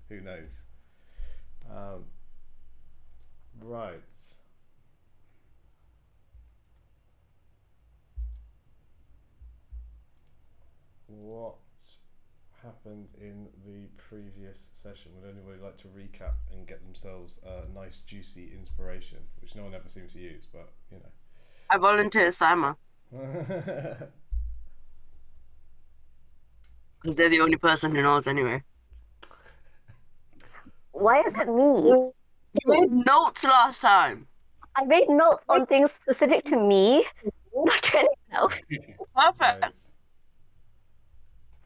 Who knows? Right. What happened in the previous session? Would anybody like to recap and get themselves a nice juicy inspiration, which no one ever seems to use, but you I volunteer Simon know. because they're the only person who knows anyway. Why is it me? You made notes last time. I made notes on things specific to me, not to anyone else. Perfect. Nice.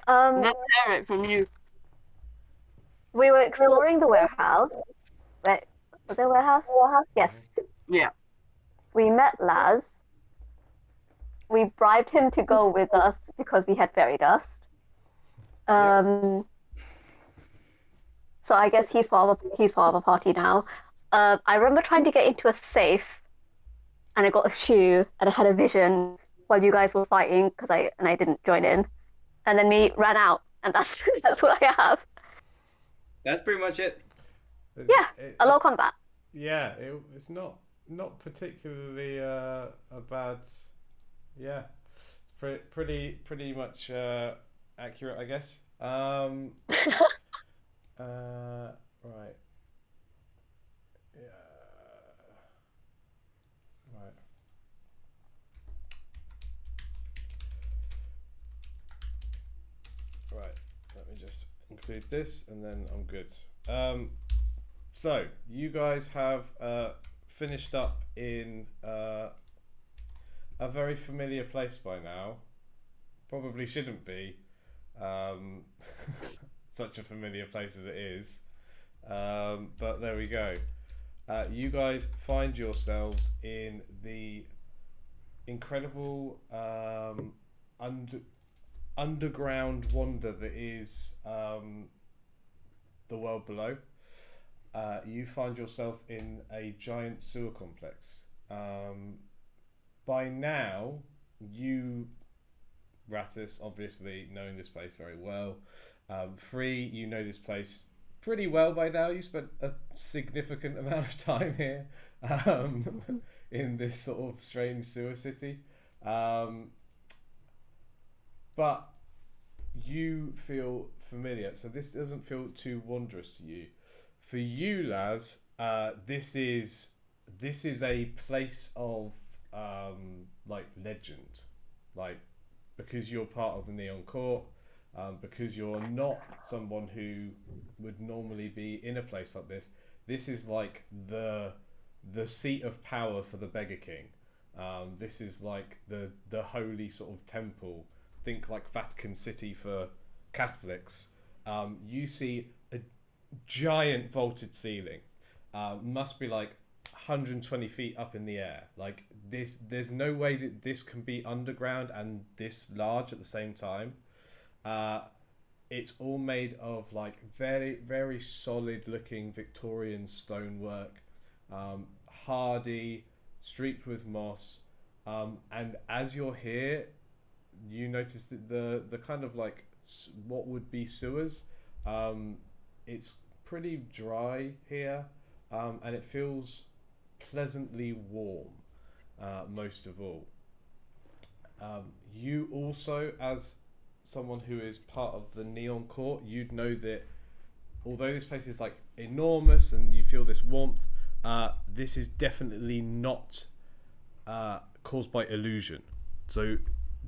Let's hear it from you. We were exploring the warehouse. Wait, was it a warehouse? Yes. Yeah. We met Laz. We bribed him to go with us because he had fairy dust. So I guess he's part of a party now. I remember trying to get into a safe, and I got a shoe, and I had a vision while you guys were fighting and I didn't join in, and then we ran out, and that's what I have. That's pretty much it. Yeah, a low combat. Yeah, it's not particularly a bad. Yeah, it's pretty much accurate, I guess. Right. Yeah. Right. Right. Let me just include this, and then I'm good. So you guys have finished up in a very familiar place by now. Probably shouldn't be such a familiar place as it is, but there we go. You guys find yourselves in the incredible underground wonder that is the world below. You find yourself in a giant sewer complex. By now, you, Rattus, obviously knowing this place very well. Free, you know this place pretty well by now. You spent a significant amount of time here in this sort of strange sewer city. But you feel familiar, so this doesn't feel too wondrous to you. For you, Laz, this is a place of like legend, like because you're part of the Neon Court, because you're not someone who would normally be in a place like this. This is like the seat of power for the Beggar King. This is like the holy sort of temple. Think like Vatican City for Catholics. You see a giant vaulted ceiling. Must be like 120 feet up in the air. Like this, there's no way that this can be underground and this large at the same time. It's all made of like very, very solid looking Victorian stonework, hardy, streaked with moss. And as you're here, you notice that the kind of like what would be sewers, it's pretty dry here, and it feels pleasantly warm, most of all. You also, as someone who is part of the Neon Court, you'd know that although this place is like enormous and you feel this warmth, this is definitely not caused by illusion. So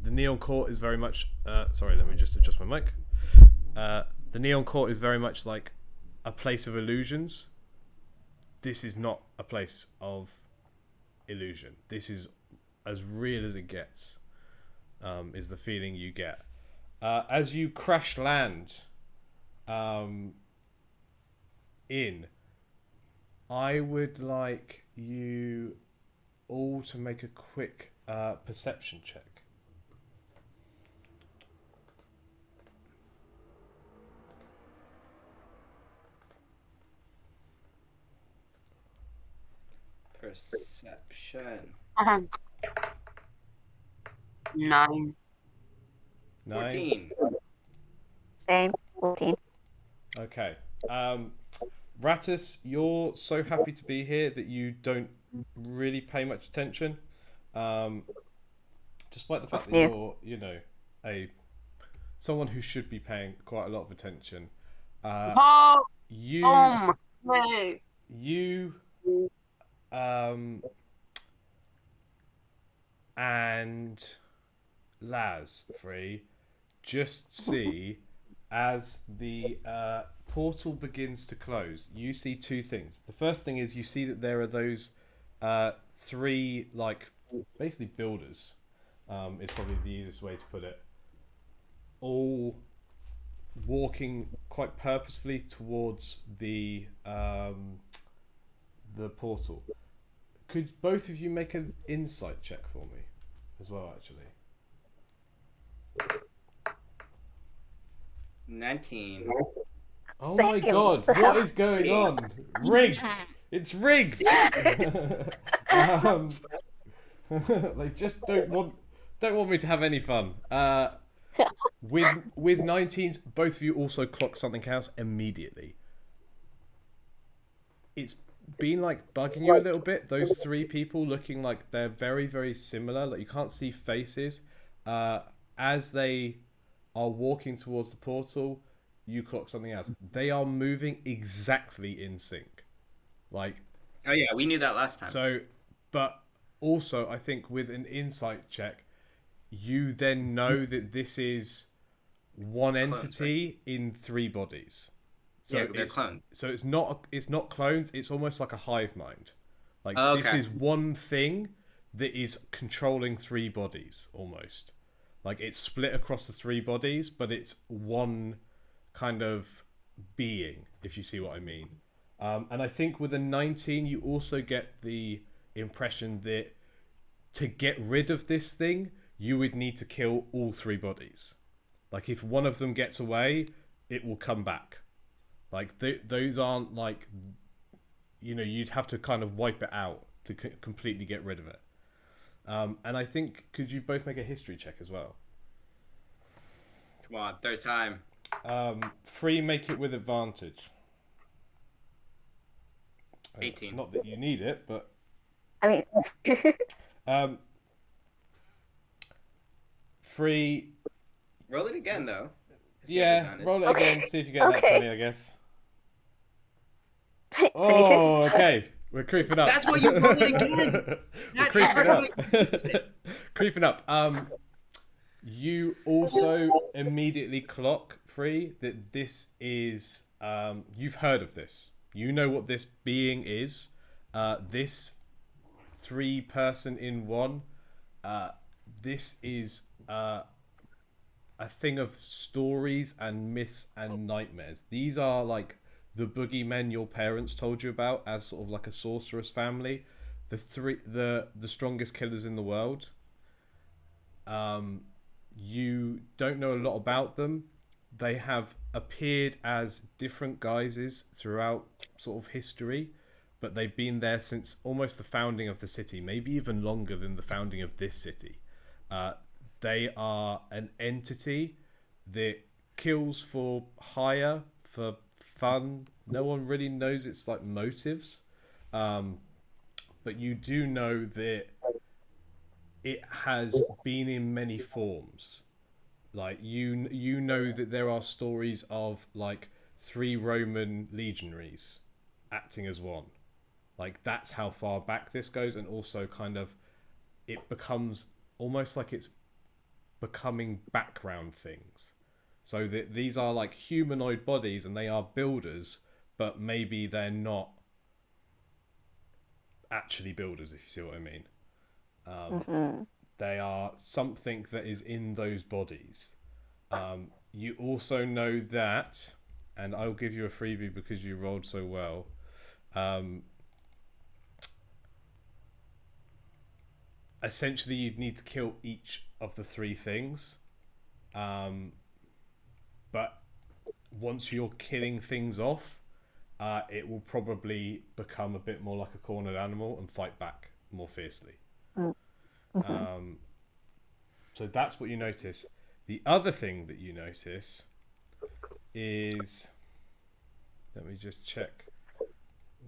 the Neon Court is very much. Sorry, let me just adjust my mic. The Neon Court is very much like a place of illusions. This is not a place of illusion. This is as real as it gets. Is the feeling you get as you crash land in. I would like you all to make a quick perception check. Perception. 9. 9. 14. Same, 14. Okay. Ratus, you're so happy to be here that you don't really pay much attention, um, despite the fact That's that new. you're, a someone who should be paying quite a lot of attention. Uh, Oh, you, wait. you, um, and Laz, Free, just see as the portal begins to close, you see two things. The first thing is you see that there are those three, like, basically builders, is probably the easiest way to put it, all walking quite purposefully towards the portal. Could both of you make an insight check for me as well, actually? 19. Oh my Same. god, what is going on? Rigged! It's rigged! um, they just don't want me to have any fun. With 19s, both of you also clock something else immediately. It's been like bugging you a little bit. Those three people looking like they're very, very similar. Like you can't see faces. As they are walking towards the portal, you clock something else. They are moving exactly in sync. Like, Oh yeah, we knew that last time. so, but also I think with an insight check, you then know that this is one Clones, entity in three bodies. So yeah, they're it's clones. so it's not clones. It's almost like a hive mind. Like Oh, this okay. is one thing that is controlling three bodies almost. Like it's split across the three bodies, but it's one kind of being, if you see what I mean. And I think with a 19, you also get the impression that to get rid of this thing, you would need to kill all three bodies. Like if one of them gets away, it will come back. Like those aren't like, you'd have to kind of wipe it out to completely get rid of it. And I think, could you both make a history check as well? Come on, third time. Free, make it with advantage. 18. Not that you need it, but I mean, um, Free. Roll it again though. if you have Yeah, advantage. roll it Okay. again. See if you get that Okay. 20, I guess. 22. Oh, okay. We're creeping up. That's why you roll it again. We're That creeping is up. Creeping up. You also immediately clock, Free, that this is. You've heard of this. You know what this being is. This 3-person in one. This is a thing of stories and myths and nightmares. These are like the boogeymen your parents told you about as sort of like a sorceress family. The strongest killers in the world. You don't know a lot about them. They have appeared as different guises throughout sort of history, but they've been there since almost the founding of the city, maybe even longer than the founding of this city. They are an entity that kills for hire, for fun. No one really knows its like motives, but you do know that it has been in many forms. Like you know that there are stories of like 3 Roman legionaries acting as one. Like that's how far back this goes, and also kind of it becomes almost like it's becoming background things. So that these are like humanoid bodies and they are builders, but maybe they're not actually builders, if you see what I mean. They are something that is in those bodies. You also know that, and I'll give you a freebie because you rolled so well. Essentially, you'd need to kill each of the 3 things. But once you're killing things off, it will probably become a bit more like a cornered animal and fight back more fiercely. So that's what you notice. The other thing that you notice is me just check.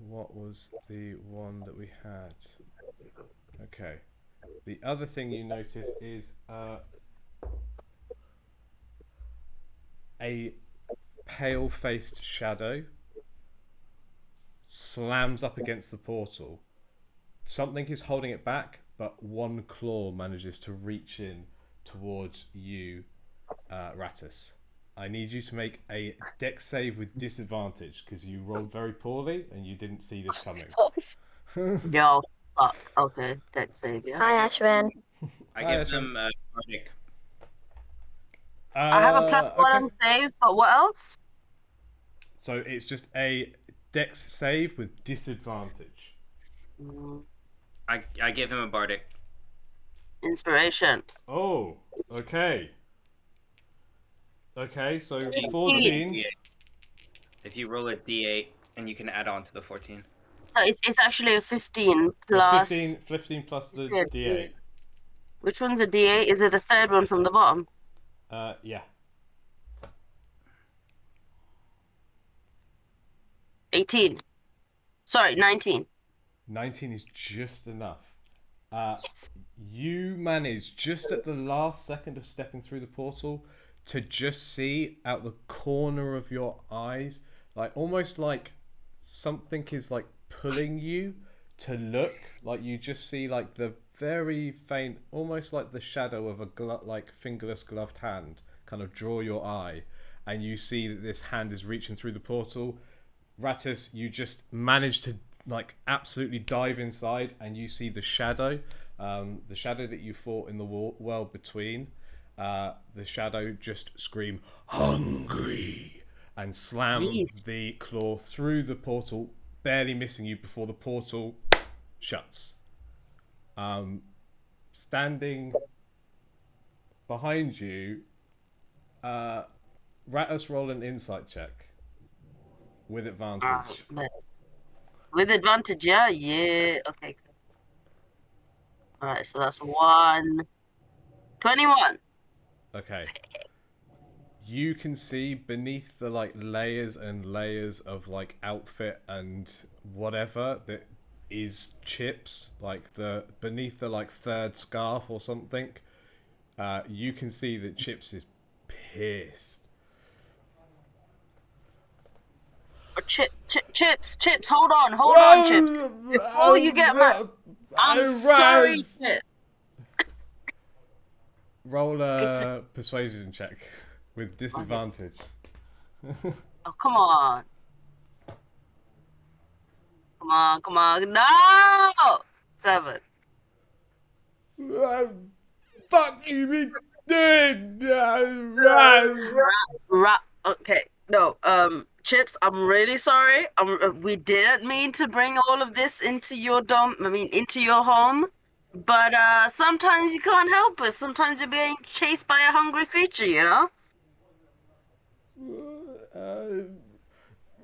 What was the one that we had? Okay. The other thing you notice is a pale-faced shadow slams up against the portal. Something is holding it back, but one claw manages to reach in towards you, Rattus. I need you to make a dex save with disadvantage because you rolled very poorly and you didn't see this coming. Yo, fuck. Okay, deck save, yeah. Hi, Ashwin. I Hi, give Ashwin. them bardic. I have a +1 Okay. on saves, but what else? So it's just a dex save with disadvantage. I give him a bardic. Inspiration. Oh, okay. Okay, so 15. 14. If you roll a d8, and you can add on to the 14. So it's actually a 15 Well, plus. 15 plus the Yeah. D8. Which one's a D8? Is it the third one from the bottom? Yeah. 18. Sorry, 19. 19 is just enough. Yes. You manage just at the last second of stepping through the portal to just see out the corner of your eyes, like almost like something is like pulling you to look. Like you just see like the very faint, almost like the shadow of a like fingerless gloved hand kind of draw your eye, and you see that this hand is reaching through the portal. Rattus, you just manage to like absolutely dive inside, and you see the shadow that you fought in the world between. The shadow just scream hungry and slam the claw through the portal, barely missing you before the portal shuts. Standing behind you, Rattus, roll an insight check with advantage. With advantage, yeah? Yeah. Okay. Alright, so that's 1. 21. Okay. You can see beneath the like layers and layers of like outfit and whatever that is Chips, like the beneath the like third scarf or something. You can see that Chips is pissed. Chips, hold on, Chips. Before you get mad, I'm sorry, Chips. Roll a persuasion check with disadvantage. Oh, come on. Come on. No! 7. Fuck you be doing? Okay, no, Chips, I'm really sorry. We didn't mean to bring all of this into your into your home. But sometimes you can't help it. Sometimes you're being chased by a hungry creature, you know?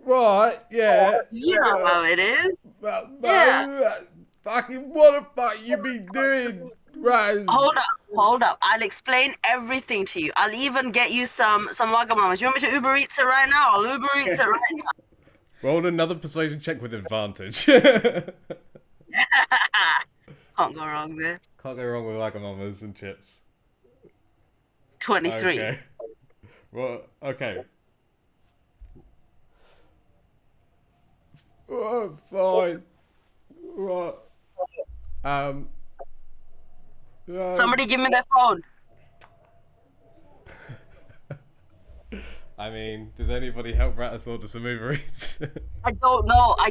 Right, yeah. You know how it is. Fucking what the fuck you be doing, Raz? Hold up. I'll explain everything to you. I'll even get you some Wagamamas. You want me to Uber Eats it right now? I'll Uber Eats it right now. Roll another persuasion check with advantage. Can't go wrong there. Can't go wrong with Wagamamas and Chips. 23. Okay. Well, okay. Oh, fine. Right. Somebody give me their phone. I mean, does anybody help Rattus order some Uber Eats? I don't know. I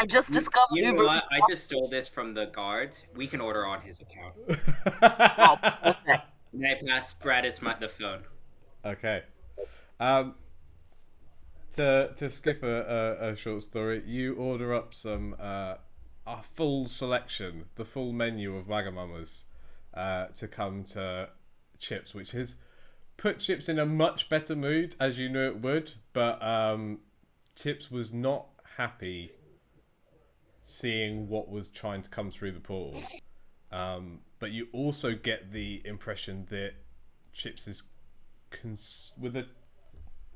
just discovered You know Uber what? Eats. I just stole this from the guards. We can order on his account. Oh, okay. And I pass Bratis the phone. Okay. To skip a short story, you order up some a full selection, the full menu of Wagamamas to come to Chips, which has put Chips in a much better mood, as you knew it would. But Chips was not happy seeing what was trying to come through the portal. But you also get the impression that Chips is with a...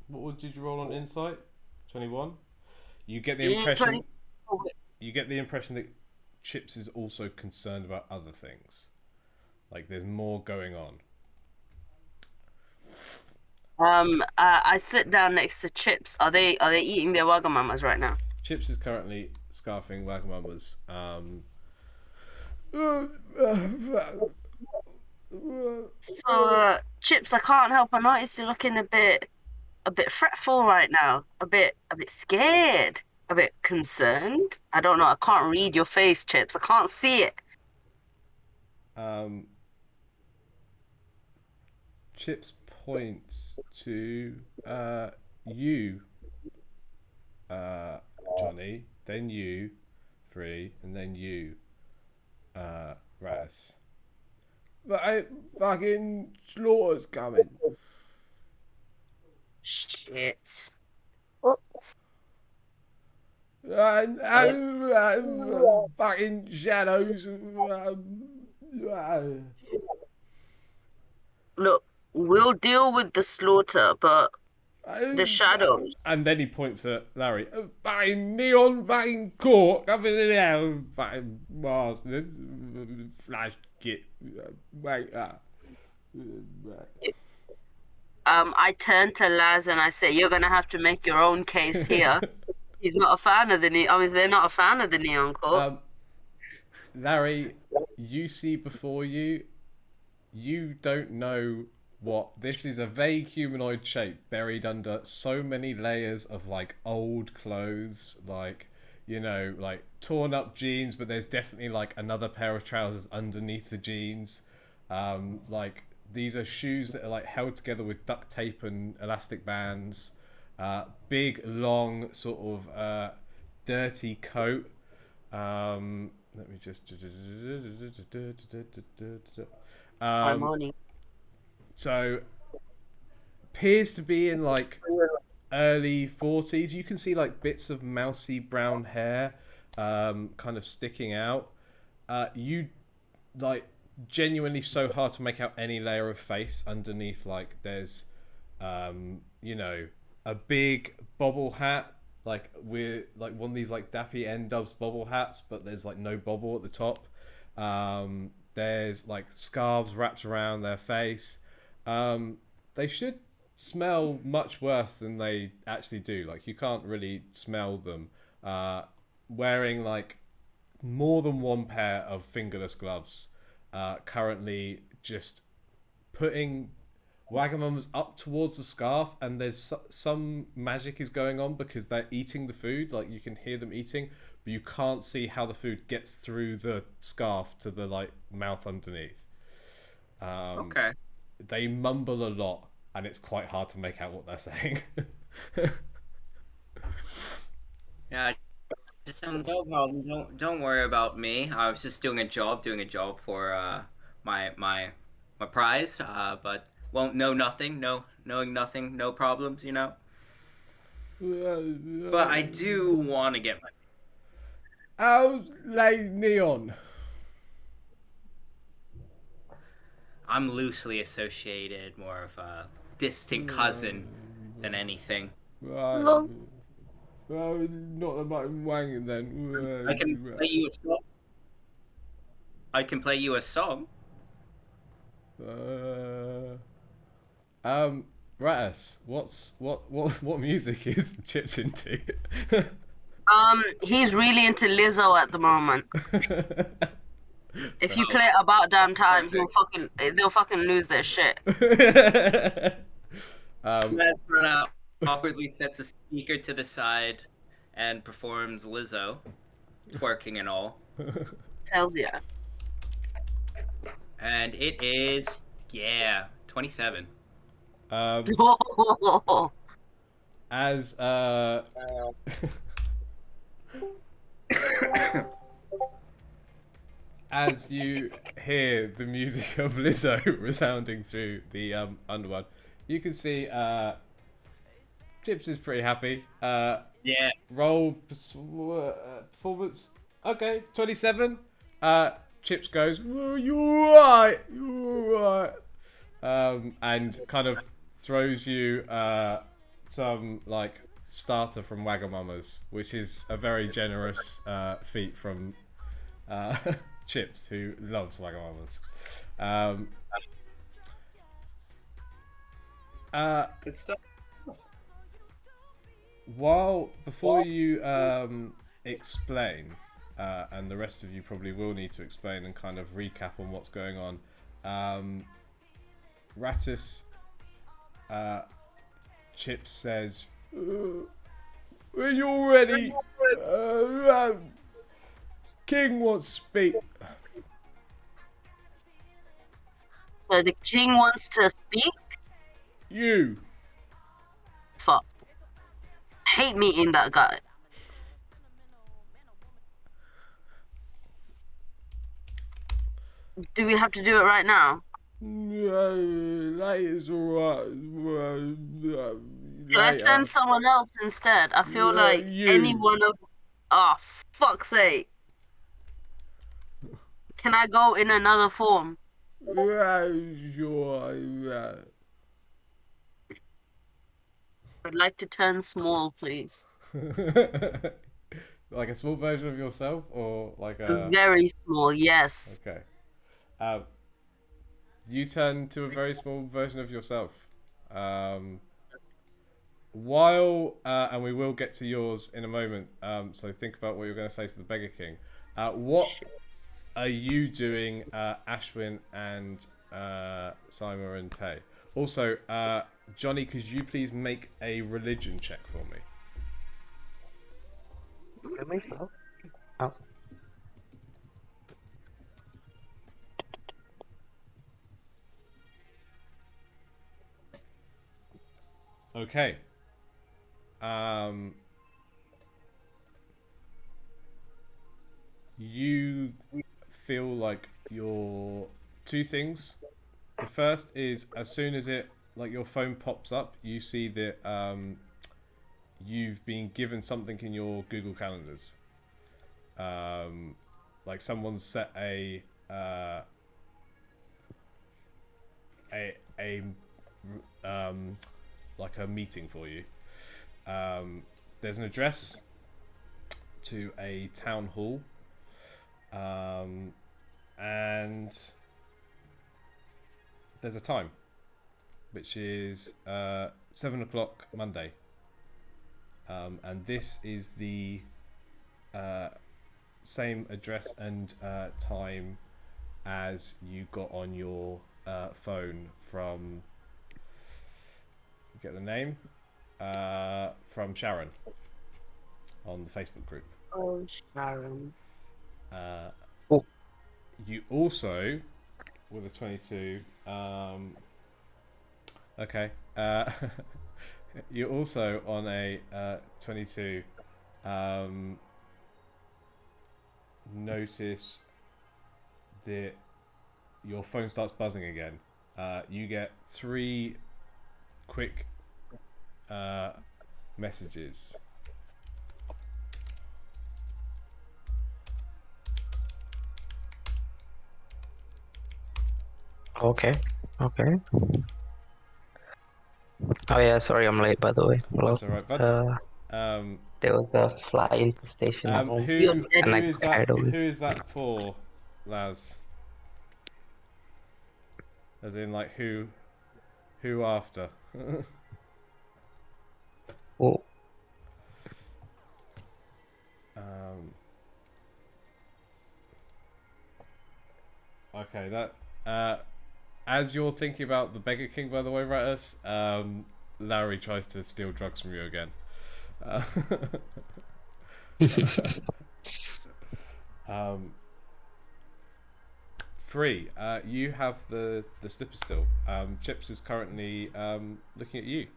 What did you roll on insight? 21? You get the Mm, impression 20. that Chips is also concerned about other things. Like there's more going on. I sit down next to Chips. Are they eating their Wagamamas right now? Chips is currently scarfing Wagamama's. So, Chips, I can't help but notice you're looking a bit fretful right now. A bit scared. A bit concerned. I don't know. I can't read your face, Chips. I can't see it. Chips points to you, Johnny, then you, Free, and then you, Raz. But fucking Slaughter's coming. Shit. Oops. And fucking shadows. Look, we'll deal with the slaughter, but the shadows. And then he points at Larry. Fucking neon fucking cork up in there. Fucking bastards. Flash kit. Wait up. I turn to Laz and I say, "You're gonna have to make your own case here." He's not a fan of the they're not a fan of the neon corp. Larry, you see before you. You don't know what this is. A vague humanoid shape buried under so many layers of like old clothes, like, you know, like torn up jeans, but there's definitely like another pair of trousers underneath the jeans. Like these are shoes that are like held together with duct tape and elastic bands. Big long sort of dirty coat. Let me just Harmony. so appears to be in like early 40s. You can see like bits of mousy brown hair kind of sticking out. You like genuinely so hard to make out any layer of face underneath. Like there's you know, a big bobble hat, like with like one of these like Dappy N Dubs bobble hats, but there's like no bobble at the top. There's like scarves wrapped around their face. They should smell much worse than they actually do. Like you can't really smell them. Wearing like more than one pair of fingerless gloves. Currently just putting Wagamama's up towards the scarf, and there's some magic is going on because they're eating the food. Like you can hear them eating, but you can't see how the food gets through the scarf to the like mouth underneath. Okay. They mumble a lot, and it's quite hard to make out what they're saying. Yeah. Just no problem. Don't worry about me. I was just doing a job for my prize. But won't know nothing. Knowing nothing. No problems. You know. But I do want to get my. How's Lady Neon? I'm loosely associated, more of a distant cousin than anything. Right. Long. Well, not about wanging then. I can play you a song. I can play you a song. Ratus, what music is Chips into? He's really into Lizzo at the moment. If you play it about damn time, they'll fucking lose their shit. Let's run out. Awkwardly sets a speaker to the side and performs Lizzo, twerking and all. Hells yeah. And it is 27. As as you hear the music of Lizzo resounding through the underworld, you can see Chips is pretty happy. Yeah. Roll performance. Okay, 27. Chips goes, "Oh, you're right, you're right," and kind of throws you some like starter from Wagamama's, which is a very generous feat from Chips, who loves Wagamama's. Good stuff. Before you explain, and the rest of you probably will need to explain and kind of recap on what's going on, Rattus, Chips says, when you're ready, King wants to speak. So the king wants to speak? You. Fuck. Hate meeting that guy. Do we have to do it right now? Later's alright. Can I send someone else instead? I feel like you. any one of... Oh, fuck's sake. Can I go in another form? Sure. I'd like to turn small, please. Like a small version of yourself, or like a... Very small, yes. Okay. You turn to a very small version of yourself. And we will get to yours in a moment, so think about what you're going to say to the Beggar King. What are you doing, Ashwin and Simon and Tay? Also, Johnny, could you please make a religion check for me? Oh. Okay. You feel like your two things. The first is as soon as your phone pops up, you see that you've been given something in your Google calendars. Like someone's set like a meeting for you. There's an address to a town hall, and there's a time, which is 7 o'clock Monday, and this is the same address and time as you got on your phone from, get the name, from Sharon on the Facebook group. Oh, Sharon. You also, with a 22, okay, you're also on a 22, notice that your phone starts buzzing again. You get 3 quick messages. Okay. Oh yeah, sorry I'm late by the way. Hello. That's alright, bud. There was a fly infestation at home. Who And I is got that? carried away. Who is that for, Laz? As in, like, who after? Oh, Okay, that. As you're thinking about the Beggar King, by the way, Rattus, Larry tries to steal drugs from you again. 3. You have the slipper still. Chips is currently looking at you.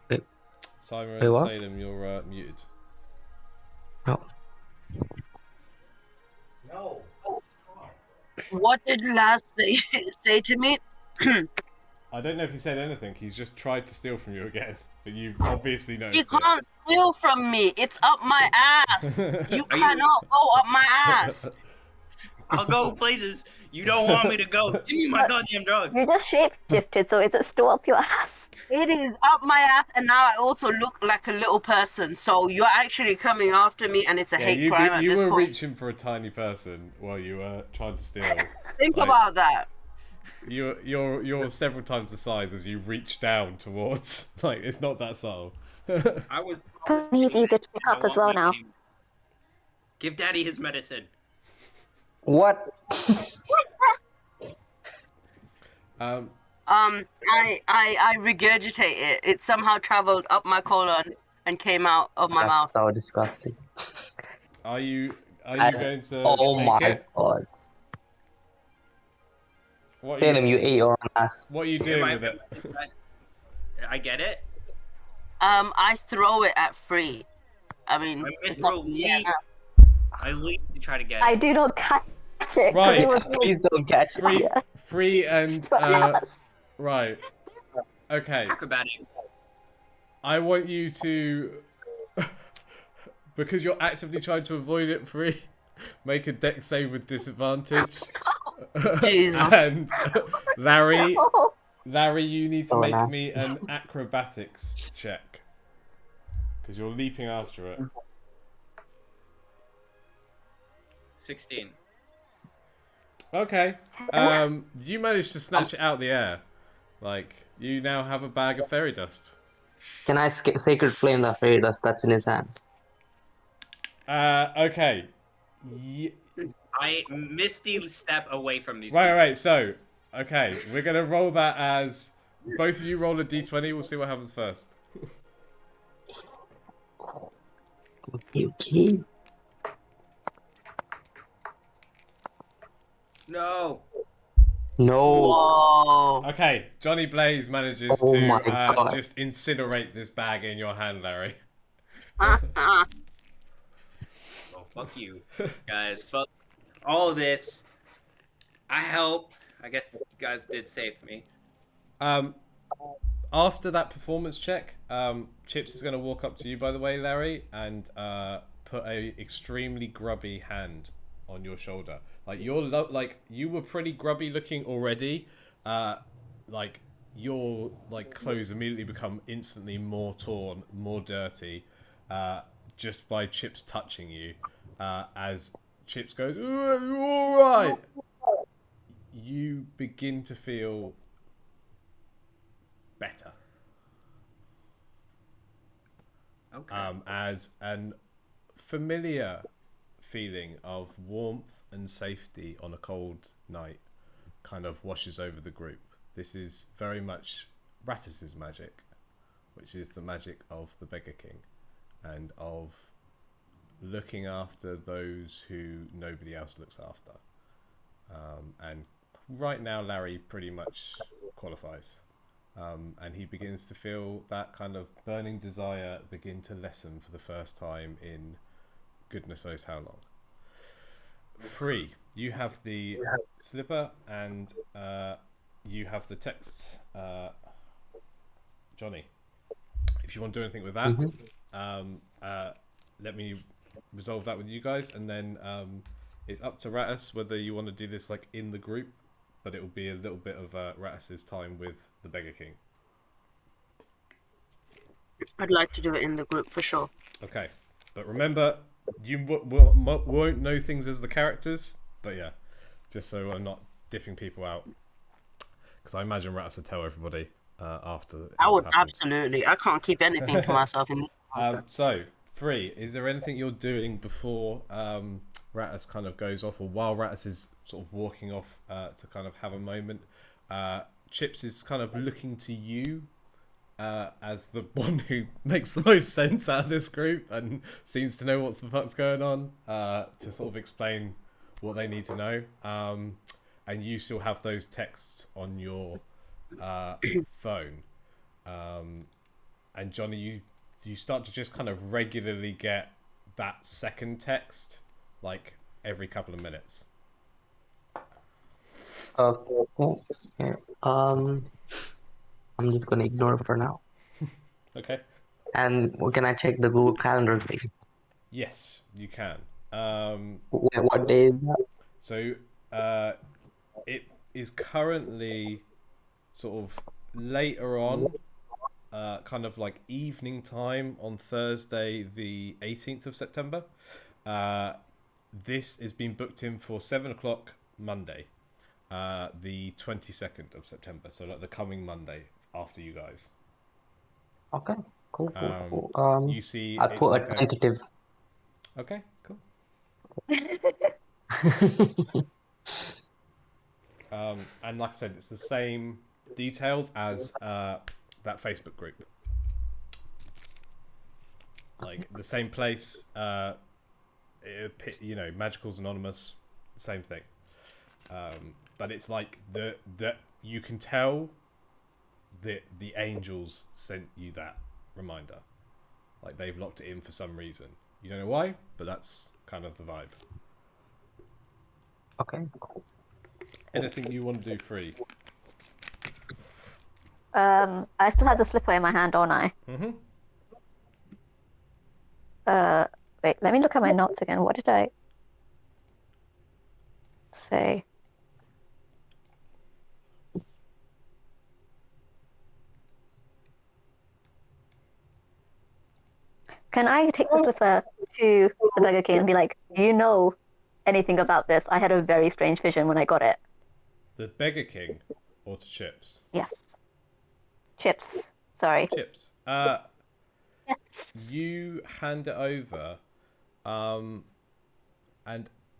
Wait. Simon Wait, and what? Salem, you're muted. no. No. What did Laz say to me? I don't know if he said anything. He's just tried to steal from you again. but you've obviously You noticed it. can't steal from me. It's up my ass. You cannot go up my ass. I'll go places you don't want me to go. Give me my But goddamn drugs. you just shapeshifted, so is it still up your ass? It is up my ass, and now I also look like a little person. So you're actually coming after me, and it's a Yeah, hate crime at you this were point. reaching for a tiny person while you were trying to steal. Think Like, about that. You're several times the size as you reach down towards. Like, it's not that subtle. I was He's easy to pick I up as want well my now. name. Give Daddy his medicine. What? I regurgitate it. It somehow traveled up my colon and came out of my That's mouth. so disgusting. Are you I- going to Oh take my it? god. What are Tell him you ate your own ass. What are you Am doing I- with it? I get it. I throw it at Free. I mean, I'm it's gonna not leave. I leave to try to get I it. do not catch it because Right. it was Please don't catch Free, me. free, and but yes. right. Okay. Acrobatic. I want you to, because you're actively trying to avoid it, free. Make a dex save with disadvantage. Jesus. And Larry, Oh, you need to Oh, make nice. me an acrobatics check because you're leaping after it. 16. Okay. You managed to snatch it out of the air. Like, you now have a bag of fairy dust. Can I sacred flame that fairy dust that's in his hand? Okay. I misty step away from these. Right. So, okay, we're gonna roll that as both of you roll a d20. We'll see what happens first. Okay. No. No. Whoa. Okay, Johnny Blaze manages Oh to my God. just incinerate this bag in your hand, Larry. Oh, fuck you, guys. Fuck all of this. I help. I guess you guys did save me. After that performance check, Chips is going to walk up to you, by the way, Larry, and put a extremely grubby hand on your shoulder. Like you were pretty grubby looking already. Like your clothes immediately become instantly more torn, more dirty, just by Chips touching you. As Chips goes, "Are you all right?" You begin to feel better. Okay. As an familiar feeling of warmth and safety on a cold night kind of washes over the group. This is very much Rattus's magic, which is the magic of the Beggar King and of looking after those who nobody else looks after. And right now Larry pretty much qualifies. And he begins to feel that kind of burning desire begin to lessen for the first time in goodness knows how long. Free, you have the slipper and you have the texts. Johnny, if you want to do anything with that, let me resolve that with you guys, and then it's up to Rattus whether you want to do this like in the group, but it will be a little bit of Rattus's time with the Beggar King. I'd like to do it in the group for sure. Okay, but remember, you won't know things as the characters, but yeah, just so I'm not diffing people out, because I imagine Rattus would tell everybody after. I would it's happened. absolutely. I can't keep anything to myself. So, Free, is there anything you're doing before Rattus kind of goes off, or while Rattus is sort of walking off to kind of have a moment? Chips is kind of looking to you as the one who makes the most sense out of this group and seems to know what's the fuck's going on to sort of explain what they need to know. And you still have those texts on your phone. And Johnny, you start to just kind of regularly get that second text, like every couple of minutes. Okay. I'm just gonna ignore it for now. Okay. And can I check the Google Calendar, please? Yes, you can. What day is that? So it is currently sort of later on, kind of like evening time on Thursday, the 18th of September. This is being booked in for 7 o'clock Monday, the 22nd of September. So like the coming Monday after you guys. Okay, cool. You see, I'll it's put like a tentative. okay, cool. And like I said, it's the same details as that Facebook group. Like the same place, Magical's Anonymous, same thing. But it's like the you can tell that the angels sent you that reminder. Like they've locked it in for some reason. You don't know why, but that's kind of the vibe. Okay, cool. Anything you want to do free? I still have the slipper in my hand, don't I? Mm-hmm. Wait, let me look at my notes again. What did I say? Can I take the slipper to the Beggar King and be like, do you know anything about this? I had a very strange vision when I got it. The Beggar King or to Chips? Yes. Chips. Sorry. Chips. Yes. You hand it over, and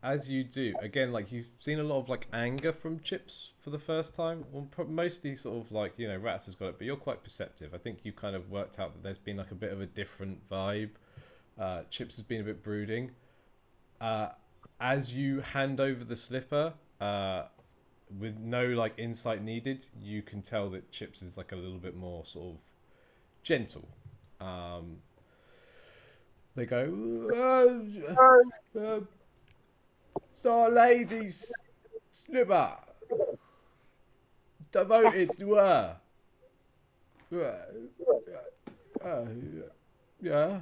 as you do, again, like you've seen a lot of like anger from Chips for the first time. Well, mostly sort of like Rats has got it, but you're quite perceptive. I think you kind of worked out that there's been like a bit of a different vibe. Chips has been a bit brooding. As you hand over the slipper, with no like insight needed, you can tell that Chips is like a little bit more sort of gentle. They go, Star Lady's slipper, devoted Yes. to her. Yeah.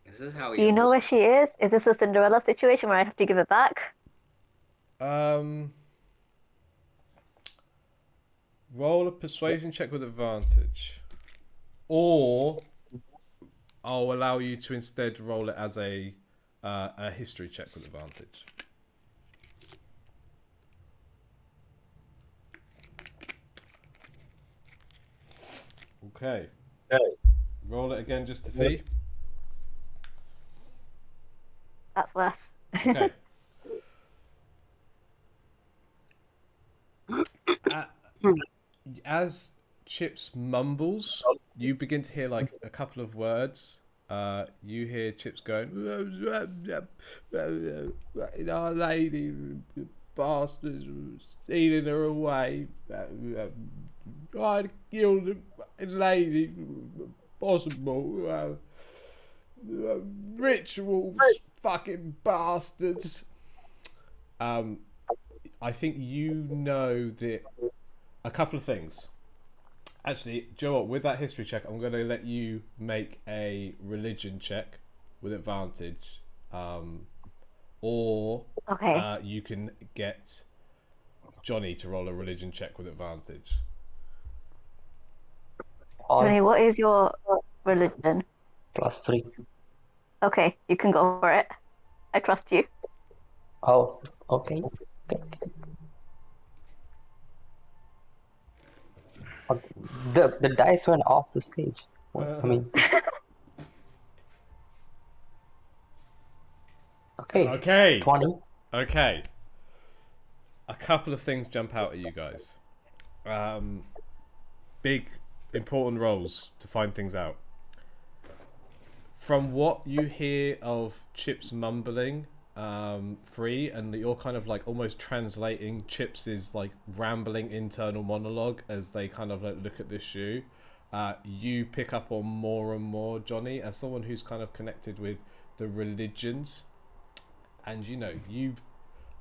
Is this how Do you know where she is? Is this a Cinderella situation where I have to give it back? Roll a persuasion check with advantage, or I'll allow you to instead roll it as a history check with advantage. Okay. Roll it again just to see. That's worse. Okay. As Chips mumbles, you begin to hear like a couple of words. You hear Chips going, "Our lady, bastards, stealing her away. I killed the lady, possible. Rituals, fucking bastards." I think you know that a couple of things. Actually, Joe, with that history check, I'm going to let you make a religion check with advantage, or Okay. you can get Johnny to roll a religion check with advantage. Johnny, what is your religion? +3. Okay, you can go for it. I trust you. Oh, okay. The dice went off the stage. I mean, Okay. 20. Okay. A couple of things jump out at you guys. Big, important roles to find things out. From what you hear of Chip's mumbling, free, and that you're kind of like almost translating Chips's like rambling internal monologue as they kind of like look at this shoe. You pick up on more and more, Johnny, as someone who's kind of connected with the religions, and you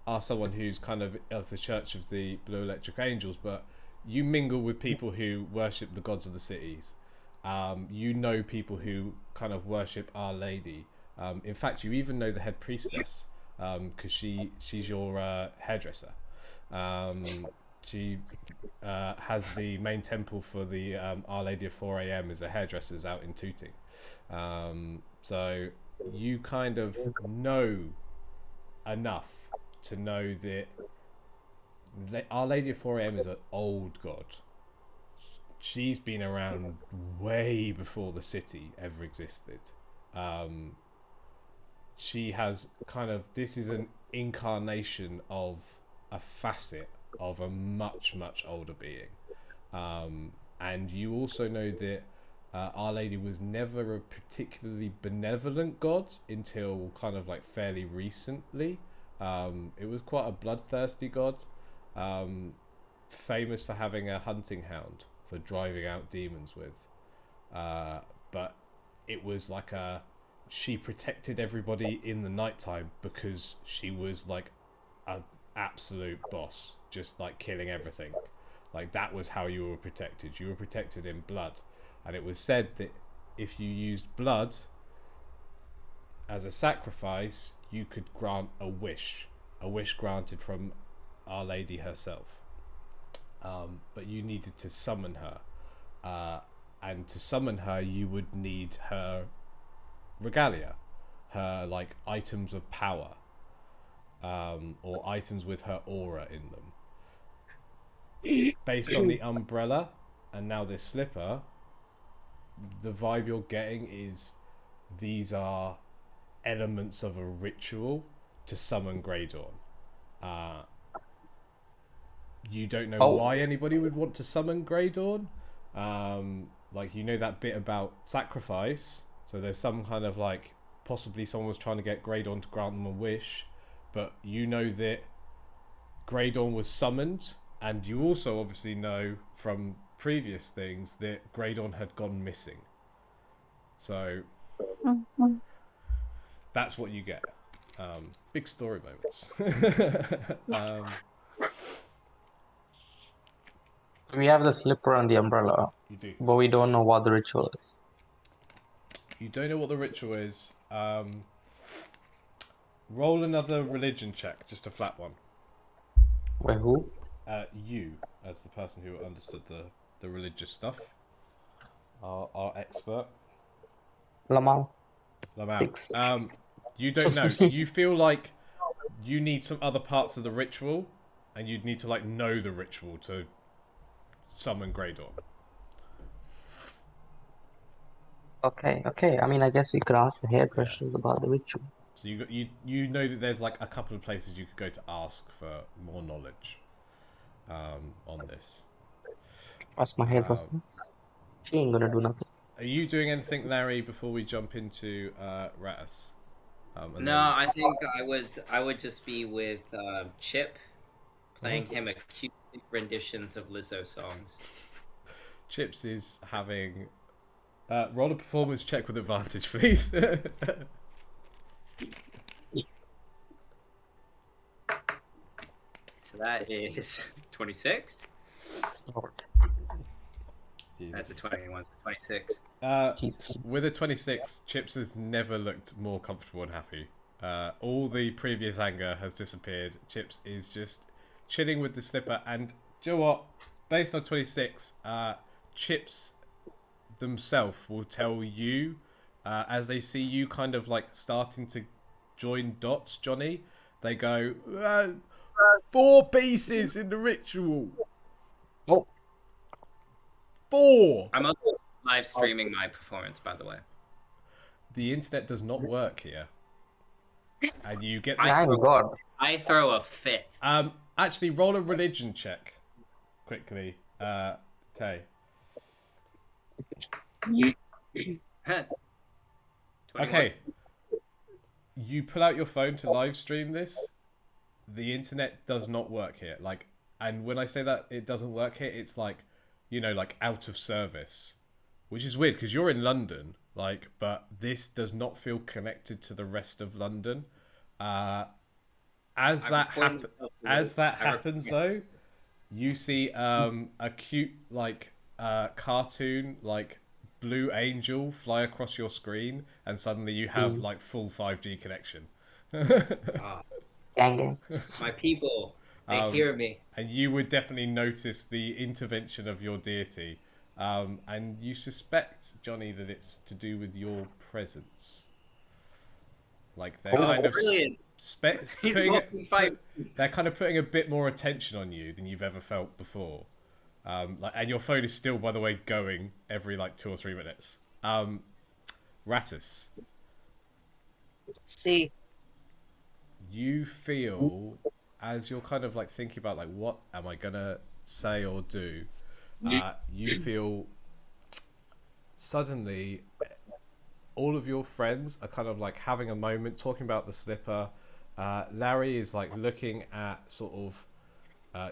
are someone who's kind of the Church of the Blue Electric Angels, but you mingle with people who worship the gods of the cities. You know people who kind of worship Our Lady. In fact, you even know the head priestess because she's your hairdresser. She has the main temple for the Our Lady of 4 a.m. as a hairdresser's out in Tooting. So you kind of know enough to know that Our Lady of 4 a.m. is an old god. She's been around way before the city ever existed. She has kind of, this is an incarnation of a facet of a much, much older being. And you also know that Our Lady was never a particularly benevolent god until kind of like fairly recently. It was quite a bloodthirsty god, famous for having a hunting hound for driving out demons with. But it was like she protected everybody in the nighttime because she was like a absolute boss, just like killing everything. Like that was how you were protected. You were protected in blood. And it was said that if you used blood as a sacrifice, you could grant a wish granted from Our Lady herself. But you needed to summon her. And to summon her, you would need her regalia, her like items of power, or items with her aura in them. Based on the umbrella and now this slipper, the vibe you're getting is these are elements of a ritual to summon Grey Dawn. You don't know why anybody would want to summon Grey Dawn. Like, you know that bit about sacrifice, so there's some kind of like possibly someone was trying to get Grey Dawn to grant them a wish, but you know that Grey Dawn was summoned, and you also obviously know from previous things that Grey Dawn had gone missing. So that's what you get. Big story moments. We have the slipper and the umbrella, You do. but we don't know what the ritual is. You don't know what the ritual is. Roll another religion check, just a flat one. Wait, who? You, as the person who understood the religious stuff. Our expert. Lamau. Lamau. You don't know. You feel like you need some other parts of the ritual, and you'd need to like know the ritual to summon Grey Dawn. Okay. I mean, I guess we could ask the hairdressers about the ritual. So you know that there's like a couple of places you could go to ask for more knowledge on this. Ask my hairdresser. She ain't gonna do nothing. Are you doing anything, Larry, before we jump into Ratus? No, I think I would just be with Chip, playing him acoustic renditions of Lizzo songs. Chips is having roll a performance check with advantage, please. So that is 26. Lord. That's a 21, so 26. With a 26, Chips has never looked more comfortable and happy. All the previous anger has disappeared. Chips is just chilling with the slipper, and do you know what? Based on 26, Chips themselves will tell you, as they see you kind of like starting to join dots, Johnny, they go, 4 pieces in the ritual. Oh. 4! I'm also live streaming my performance, by the way. The internet does not work here. And you get this... Thank God. I throw a fit. Actually, roll a religion check. Quickly. Tay. 21. Okay. You pull out your phone to live stream this. The internet does not work here. Like, and when I say that it doesn't work here, it's like, you know, like out of service, which is weird because you're in London, like, but this does not feel connected to the rest of London. As that happens, though, You see a cute like cartoon like blue angel fly across your screen, and suddenly you have like full 5G connection. Ah, Gang gang. my people, they hear me. And you would definitely notice the intervention of your deity. And you suspect, Johnny, that it's to do with your presence. Like they're Oh, kind of brilliant. He's putting walking five. they're kind of putting a bit more attention on you than you've ever felt before. And your phone is still, by the way, going every like 2 or 3 minutes. Ratus, See. you feel as you're kind of like thinking about like what am I gonna say or do, you feel suddenly all of your friends are kind of like having a moment talking about the slipper. Larry is like looking at sort of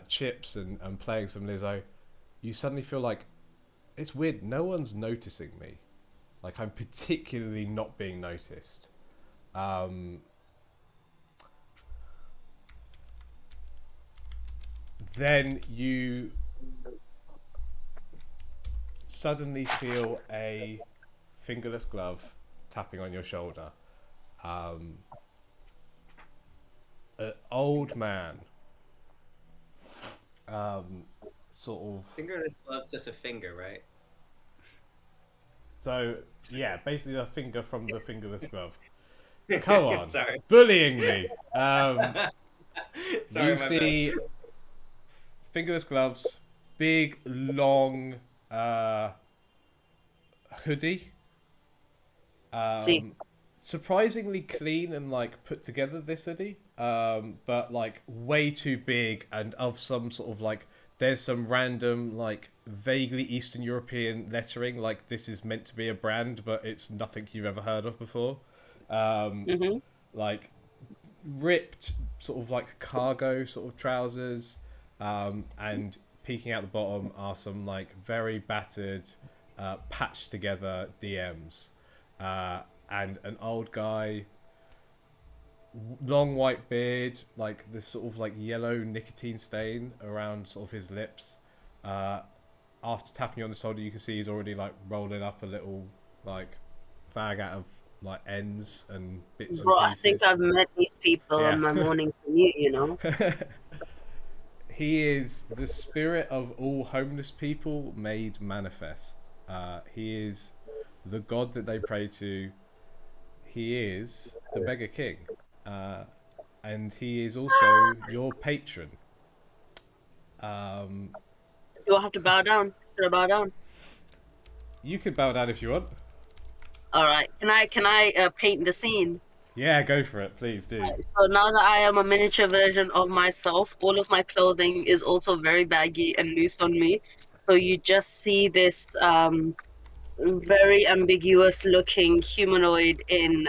Chips and playing some Lizzo. You suddenly feel like it's weird, no one's noticing me, like I'm particularly not being noticed. Then you suddenly feel a fingerless glove tapping on your shoulder. An old man, sort of. Fingerless glove's just a finger, right? So yeah, basically a finger from the fingerless glove. Come on, Sorry. bullying me. Sorry, You my see fingerless gloves, big long hoodie. See. Surprisingly clean and like put together, this hoodie, but like way too big and of some sort of like there's some random like vaguely Eastern European lettering, like this is meant to be a brand but it's nothing you've ever heard of before. Like ripped sort of like cargo sort of trousers, and peeking out the bottom are some like very battered, patched together DMs, and an old guy, long white beard, like this sort of like yellow nicotine stain around sort of his lips. After tapping you on the shoulder, you can see he's already like rolling up a little like fag out of like ends and bits Bro, and I pieces. think I've met these people Yeah. on my morning commute, you know? He is the spirit of all homeless people made manifest. He is the god that they pray to. He is the Beggar King. And he is also your patron. Do I have to bow down? Should I bow down? You could bow down if you want. All right. Can I paint the scene? Yeah, go for it. Please do. So now that I am a miniature version of myself, all of my clothing is also very baggy and loose on me. So you just see this very ambiguous looking humanoid in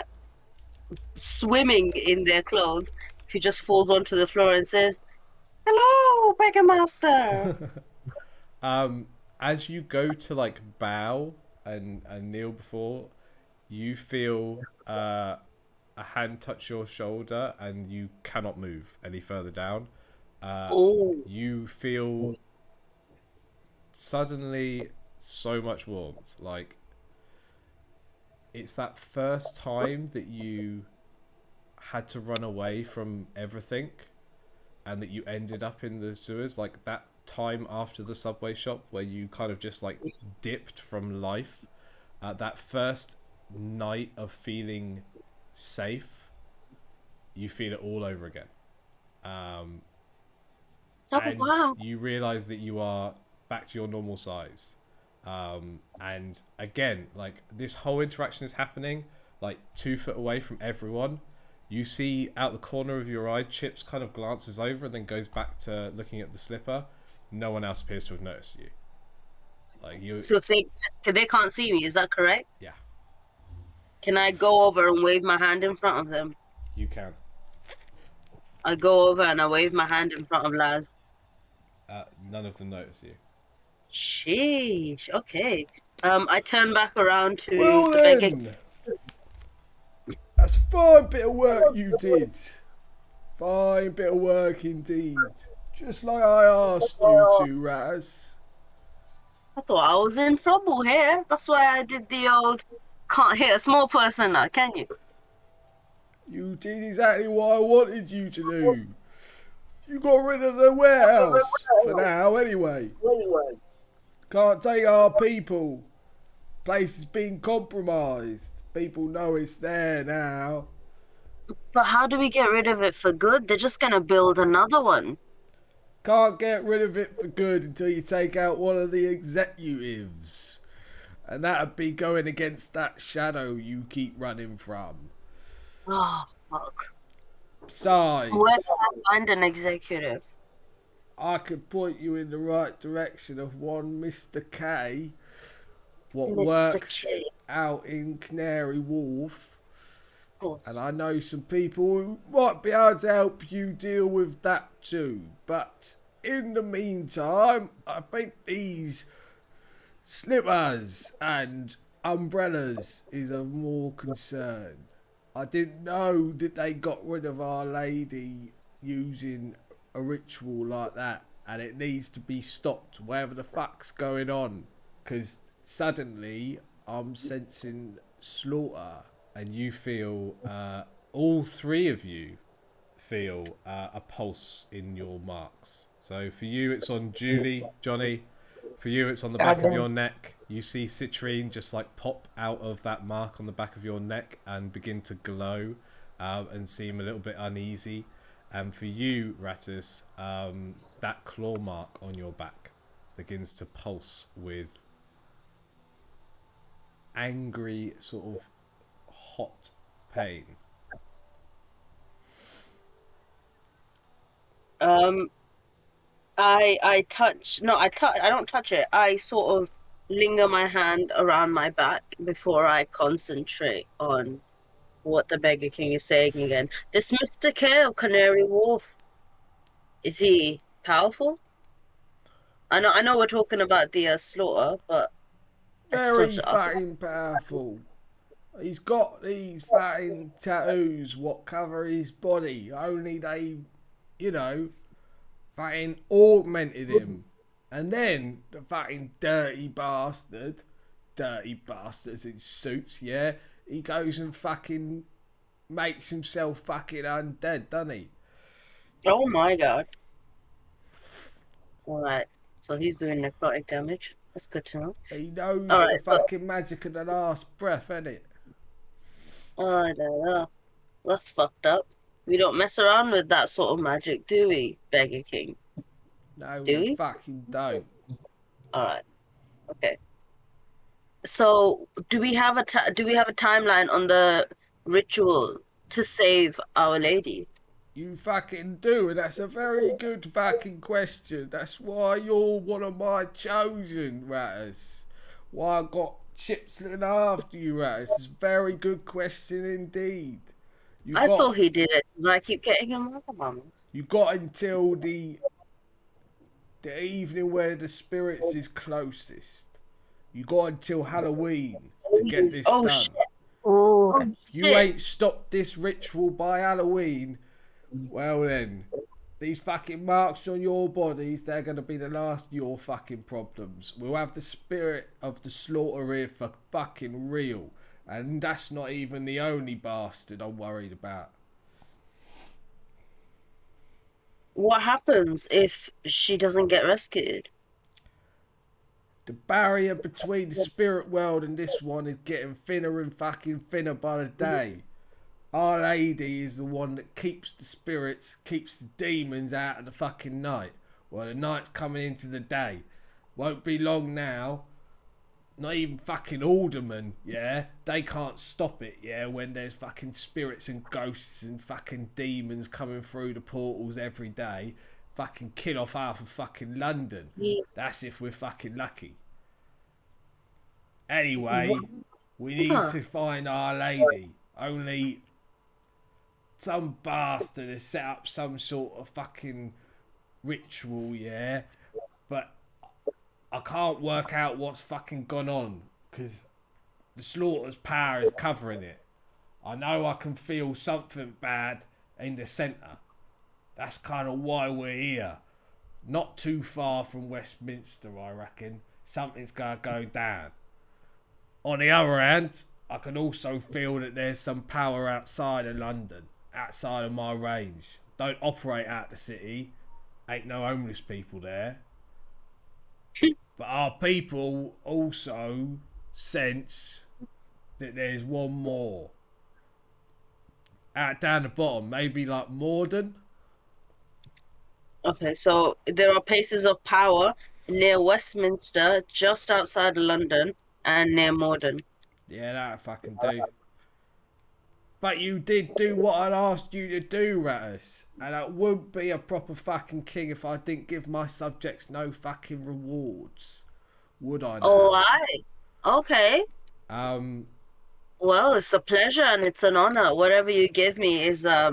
swimming in their clothes, who just falls onto the floor and says, "Hello, Beggar Master." As you go to like bow and kneel before, you feel a hand touch your shoulder and you cannot move any further down. Oh, You feel suddenly so much warmth. Like it's that first time that you had to run away from everything and that you ended up in the sewers, like that time after the subway shop where you kind of just like dipped from life. That first night of feeling safe, you feel it all over again. And wow. you realize that you are back to your normal size. And again, like this whole interaction is happening like 2 foot away from everyone. You see out the corner of your eye, Chips kind of glances over and then goes back to looking at the slipper. No one else appears to have noticed you. Like you. So they can't see me, is that correct? Yeah, Can I go over and wave my hand in front of them? you can. I go over and I wave my hand in front of Laz. None of them notice you. Sheesh. Okay. I turn back around to Well the beggar. then, that's a fine bit of work you did. Fine bit of work indeed, Just like I asked you to, Raz. I thought I was in trouble here. That's why I did the old can't hit a small person now, can you? You did exactly what I wanted you to do. You got rid of the warehouse. For now, anyway. Can't take our people. Place has been compromised. People know it's there now. But how do we get rid of it for good? They're just gonna build another one. Can't get rid of it for good until you take out one of the executives. And that'd be going against that shadow you keep running from. Oh fuck. Besides, Where do I find an executive? I could point you in the right direction of one Mr. K. What Mr. works K. out in Canary Wharf. Of course. And I know some people who might be able to help you deal with that too. But in the meantime, I think these slippers and umbrellas is of more concern. I didn't know that they got rid of Our Lady using a ritual like that. And it needs to be stopped, whatever the fuck's going on. Because suddenly I'm sensing slaughter. And you feel, all three of you feel a pulse in your marks. So for you, it's on Julie, Johnny. For you, it's on the back of your neck. You see Citrine just like pop out of that mark on the back of your neck and begin to glow and seem a little bit uneasy. And for you, Rattus, that claw mark on your back begins to pulse with angry sort of hot pain. I don't touch it. I sort of linger my hand around my back before I concentrate on what the Beggar King is saying again. This Mr. K of Canary Wharf, is he powerful? I know we're talking about the slaughter, but I just want Very to ask. fucking powerful. He's got these fucking tattoos what cover his body. Only they, you know, fucking augmented him. And then the fucking dirty bastards in suits, yeah, he goes and fucking makes himself fucking undead, doesn't he? Oh my god. Alright, so he's doing necrotic damage. That's good to know. He knows All right, the so- fucking magic of the last breath, innit? I don't know. That's fucked up. We don't mess around with that sort of magic, do we, Beggar King? No, Do we we? fucking don't. Alright. Okay. So, do we have a timeline on the ritual to save Our Lady? You fucking do, and that's a very good fucking question. That's why you're one of my chosen, Rattus. Why I got Chips looking after you, Rattus. It's a very good question indeed. I thought he did it, 'cause I keep getting him wrong. You got until the evening where the spirits is closest. You got until Halloween to get this Oh, done. shit. Oh, If you ain't stopped this ritual by Halloween, well then, these fucking marks on your bodies, they're going to be the last of your fucking problems. We'll have the spirit of the slaughter here for fucking real. And that's not even the only bastard I'm worried about. What happens if she doesn't get rescued? The barrier between the spirit world and this one is getting thinner and fucking thinner by the day. Our Lady is the one that keeps the spirits, keeps the demons out of the fucking night. Well, the night's coming into the day. Won't be long now. Not even fucking aldermen, yeah? They can't stop it, yeah? When there's fucking spirits and ghosts and fucking demons coming through the portals every day. Fucking kill off half of fucking London. That's if we're fucking lucky. Anyway, we need to find Our Lady. Only some bastard has set up some sort of fucking ritual, yeah? But I can't work out what's fucking gone on because the slaughter's power is covering it. I know I can feel something bad in the centre. That's kind of why we're here. not too far from Westminster, I reckon, something's going to go down. On the other hand, I can also feel that there's some power outside of London, outside of my range. Don't operate out the city. Ain't no homeless people there. But our people also sense that there's one more. Out down the bottom, maybe like Morden. Okay, so there are places of power near Westminster, just outside of London, and near Morden. Yeah, that fucking do. But you did do what I'd asked you to do, Rattus. And I wouldn't be a proper fucking king if I didn't give my subjects no fucking rewards. Would I now? Oh, aye. Okay. Well, it's a pleasure and it's an honor. Whatever you give me is a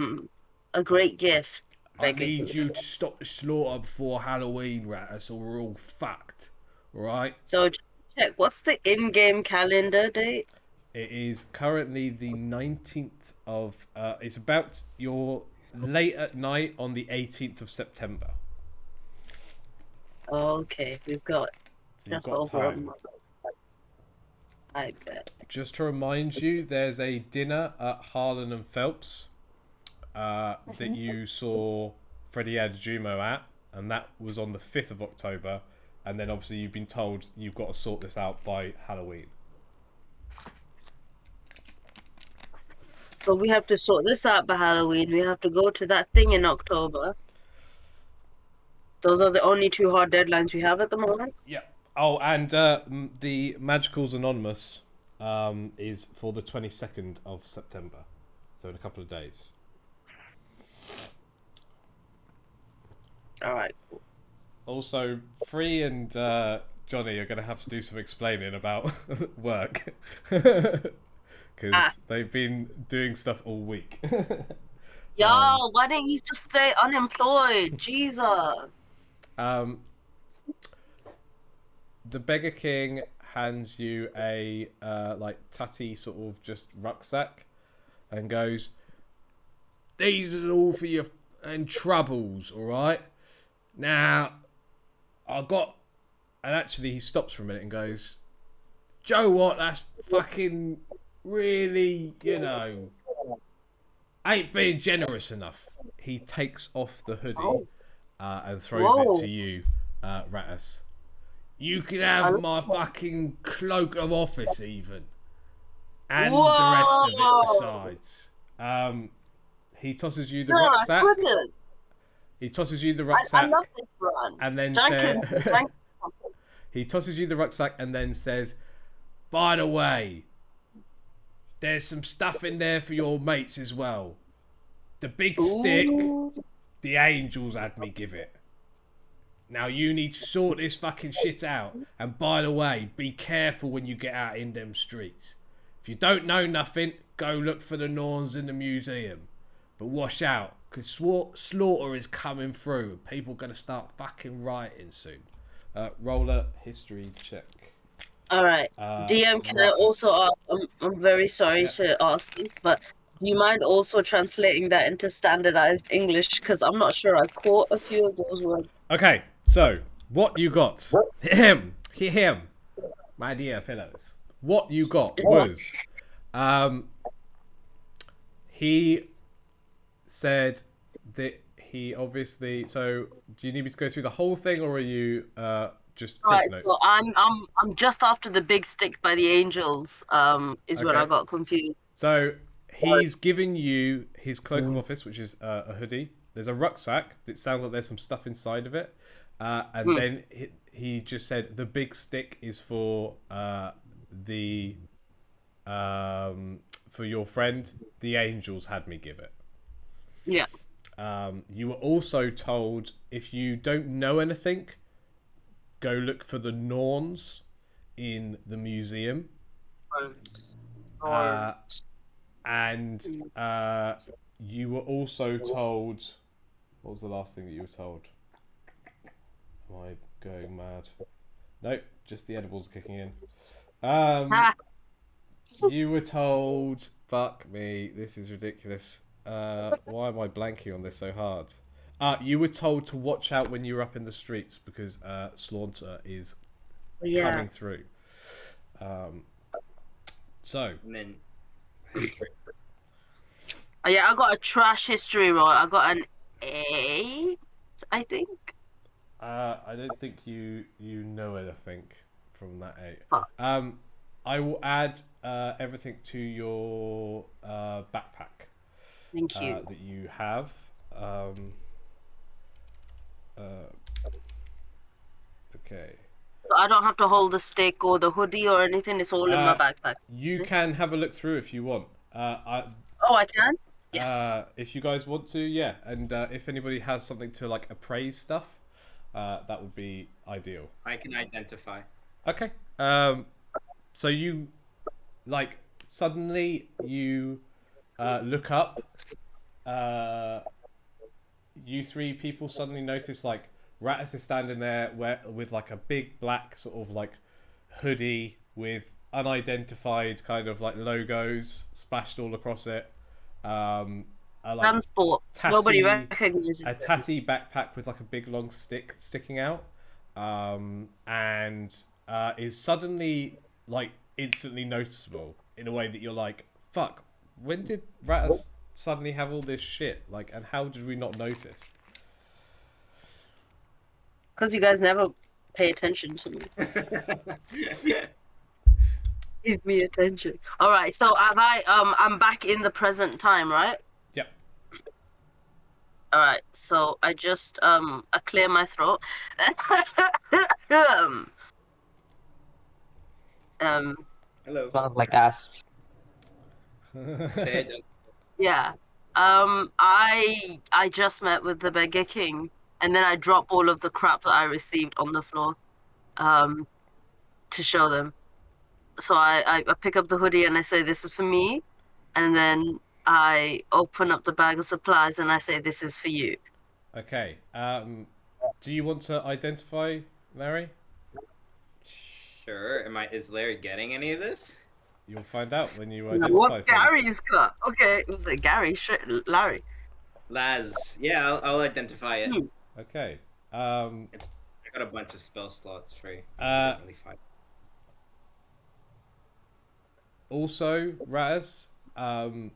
great gift. I need you to stop the slaughter before Halloween, Rattus, or we're all fucked. Alright? So just check, what's the in-game calendar date? It is currently the 19th of... it's about your late at night on the 18th of September. Okay, we've got So you've just got over a time. month. I bet. Just to remind you, there's a dinner at Harlan and Phelps that you saw Freddie Adejumo at, and that was on the 5th of October. And then obviously you've been told you've got to sort this out by Halloween. So we have to sort this out by Halloween. We have to go to that thing in October. Those are the only two hard deadlines we have at the moment. Yeah. Oh, and the Magicals Anonymous is for the 22nd of September. So in a couple of days. All right. Also, Free and Johnny are going to have to do some explaining about work. Because they've been doing stuff all week. Yo, why didn't you just stay unemployed? Jesus. The Beggar King hands you a like tatty sort of just rucksack and goes, "These are all for your and troubles, all right? Now, I got..." And actually he stops for a minute and goes, "Joe, what? That's fucking really, you know, ain't being generous enough." He takes off the hoodie and throws it to you, Rattus. "You can have my fucking cloak of office even. And the rest of it besides." He tosses you the rucksack. He tosses you the rucksack. I love this run. And then he tosses you the rucksack and then says, "By the way, there's some stuff in there for your mates as well. The big stick, the angels had me give it. Now you need to sort this fucking shit out. And by the way, be careful when you get out in them streets. If you don't know nothing, go look for the Norns in the museum. But watch out, because slaughter is coming through and people are going to start fucking rioting soon." Roll a history check. All right. DM, can I also ask, I'm very sorry to ask this, but do you mind also translating that into standardized English? Because I'm not sure I caught a few of those words. Okay, so what you got, him, my dear fellows, what you got was, he said that he obviously. So, do you need me to go through the whole thing, or are you just quick Right, notes? so I'm just after the big stick by the angels. Is when I got confused. So he's giving you his cloak of office, which is a hoodie. There's a rucksack that sounds like there's some stuff inside of it, and then he just said the big stick is for for your friend. The angels had me give it. Yeah. You were also told if you don't know anything, go look for the Norns in the museum. And you were also told... What was the last thing that you were told? Am I going mad? Nope, just the edibles are kicking in. You were told... Fuck me, this is ridiculous. Why am I blanking on this so hard? You were told to watch out when you were up in the streets because Slaughter is Yeah. coming through. So, And then history. Yeah, I got a trash history roll. I got an 8, I think. I don't think you know anything from that 8. Fuck. I will add everything to your backpack Thank you. that you have. Okay. I don't have to hold the stick or the hoodie or anything. It's all in my backpack. You can have a look through if you want. Oh, I can? Yes. If you guys want to, yeah. And if anybody has something to like appraise stuff, that would be ideal. I can identify. Okay. So you like suddenly you look up. You 3 people suddenly notice like Rattus is standing there with like a big black sort of like hoodie with unidentified kind of like logos splashed all across it. A, like, Transport. tatty- Nobody recognizes a it. tatty backpack with like a big long stick sticking out, and is suddenly like instantly noticeable in a way that you're like, fuck, when did Rattus suddenly have all this shit? Like, and how did we not notice? Because you guys never pay attention to me. Give me attention. All right. So I'm back in the present time, right? Yep. All right. So I just I clear my throat. Hello. Sounds like ass. Say it. Yeah. I just met with the Beggar King, and then I drop all of the crap that I received on the floor, to show them. So I pick up the hoodie and I say, "This is for me," and then I open up the bag of supplies and I say, "This is for you." Okay. Do you want to identify Larry? Sure. Is Larry getting any of this? You'll find out when you Now, identify what things. Gary's got? Okay, it was like Gary, shit, Larry. Laz. Yeah, I'll identify it. Okay. I got a bunch of spell slots free. Really fine. Also, Raz, on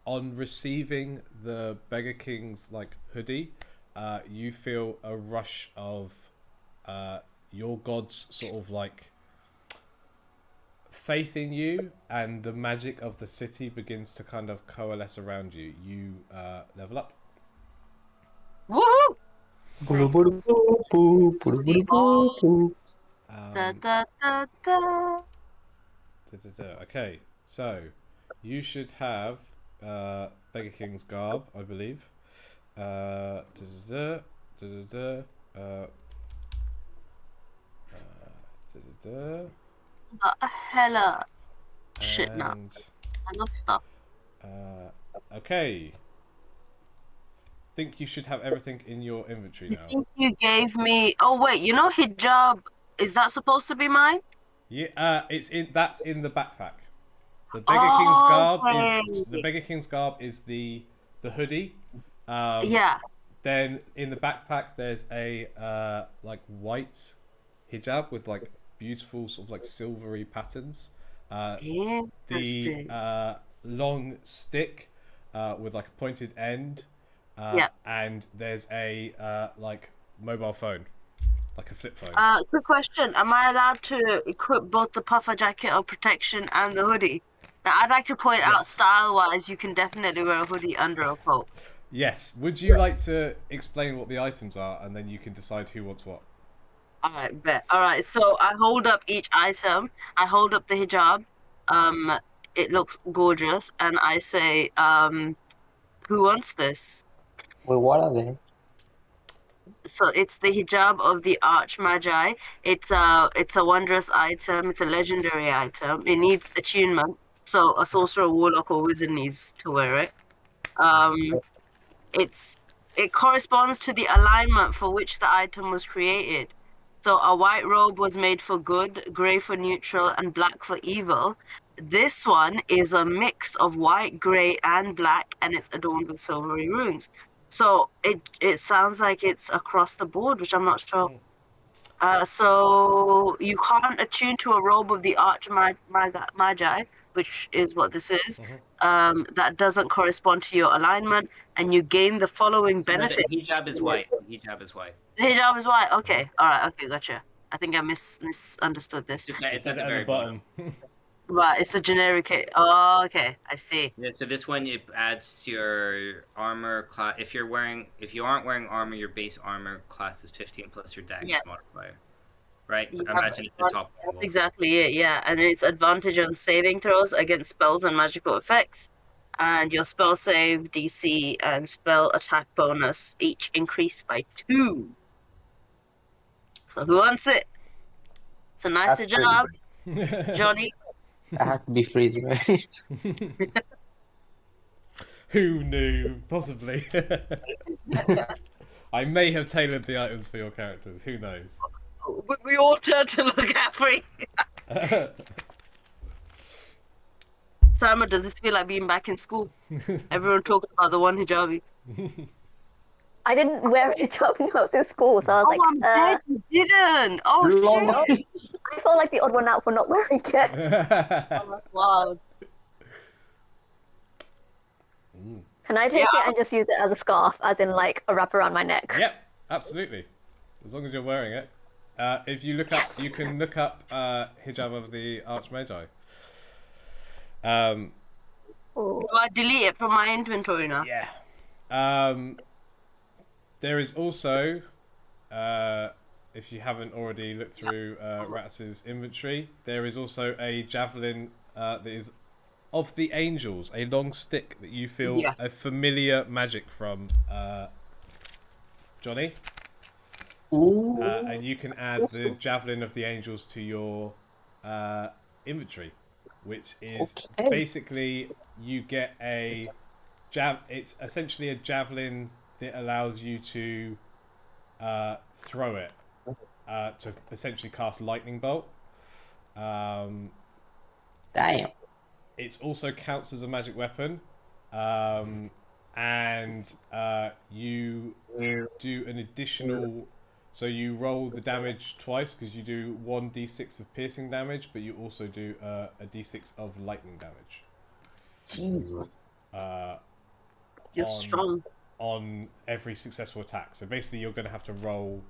receiving the Beggar King's like hoodie, you feel a rush of your god's sort of like faith in you, and the magic of the city begins to kind of coalesce around you. You level up. Woo! Da, da, da, da. Okay, so you should have Beggar King's garb, I believe. Uh, Hella shit now. and I love stuff. okay. Think you should have everything in your inventory I now. think you gave me. Oh wait, you know hijab. Is that supposed to be mine? Yeah, that's in the backpack. The Beggar King's garb is Okay. the Beggar King's garb is the hoodie. Yeah. Then in the backpack there's a like white hijab with like beautiful sort of like silvery patterns. The Interesting. long stick with like a pointed end. Yeah. And there's a like mobile phone, like a flip phone. Quick question. Am I allowed to equip both the puffer jacket of protection and the hoodie? Now, I'd like to point out, Yes. style-wise, you can definitely wear a hoodie under a coat. Yes. Would you like to explain what the items are, and then you can decide who wants what? All right, bet. All right, so I hold up each item. I hold up the hijab. It looks gorgeous, and I say, who wants this? Wait, what are they? So it's the hijab of the Arch Magi. It's a wondrous item. It's a legendary item. It needs attunement. So a sorcerer, warlock, or wizard needs to wear it. It corresponds to the alignment for which the item was created. So a white robe was made for good, grey for neutral, and black for evil. This one is a mix of white, grey, and black, and it's adorned with silvery runes. So it sounds like it's across the board, which I'm not sure. So you can't attune to a robe of the Magi, which is what this is. That doesn't correspond to your alignment, and you gain the following No, the benefit. hijab is white. The hijab is white. The hijab is white. Okay, all right. Okay, gotcha. I think I misunderstood this. It's It's at the very bottom. Right, it's a generic. Oh, okay, I see. Yeah, so this one it adds your armor class. If you aren't wearing armor, your base armor class is 15 plus your dex Yeah. modifier. Right? You I have imagine it's the top That's level. exactly it, yeah. And it's advantage on saving throws against spells and magical effects. And your spell save DC and spell attack bonus each increase by 2. So who wants it? It's a nice That's job, pretty Johnny. I have to be freezing, right? Who knew? Possibly. I may have tailored the items for your characters. Who knows? We all turn to look at Free. Sama, does this feel like being back in school? Everyone talks about the one hijabi. I didn't wear a hijab when I was in school, so I was I'm dead, you didn't. Oh, Long- shit. I felt like the odd one out for not wearing it. Oh, wow. Can I take it and just use it as a scarf, as in like a wrap around my neck? Yep, absolutely. As long as you're wearing it. If you look up, you can look up hijab of the Archmagi. Ooh. Do I delete it from my inventory now? Yeah. There is also, if you haven't already looked through Rats's inventory, there is also a javelin that is of the angels, a long stick that you feel Yes. a familiar magic from, Johnny. Ooh. And you can add the javelin of the angels to your inventory, which is Okay. basically you get a It's essentially a javelin that allows you to throw it to essentially cast lightning bolt. Damn. It also counts as a magic weapon, and you do an additional. So you roll the damage twice because you do 1d6 of piercing damage, but you also do a d6 of lightning damage. Jesus. You're on- strong. On every successful attack. So basically, you're going to have to roll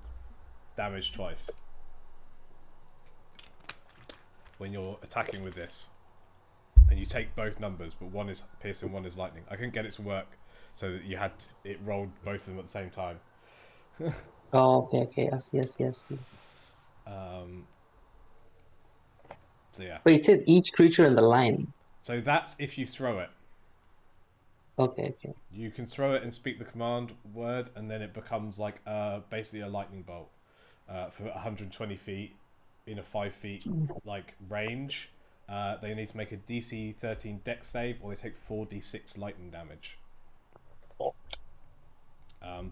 damage twice when you're attacking with this. And you take both numbers, but one is piercing, one is lightning. I couldn't get it to work, so that you had it rolled both of them at the same time. Oh, okay. Yes. So yeah. But it says each creature in the line. So that's if you throw it. Okay. You can throw it and speak the command word, and then it becomes like basically a lightning bolt for 120 feet in a 5 feet like range. They need to make a DC 13 dex save, or they take 4d6 lightning damage.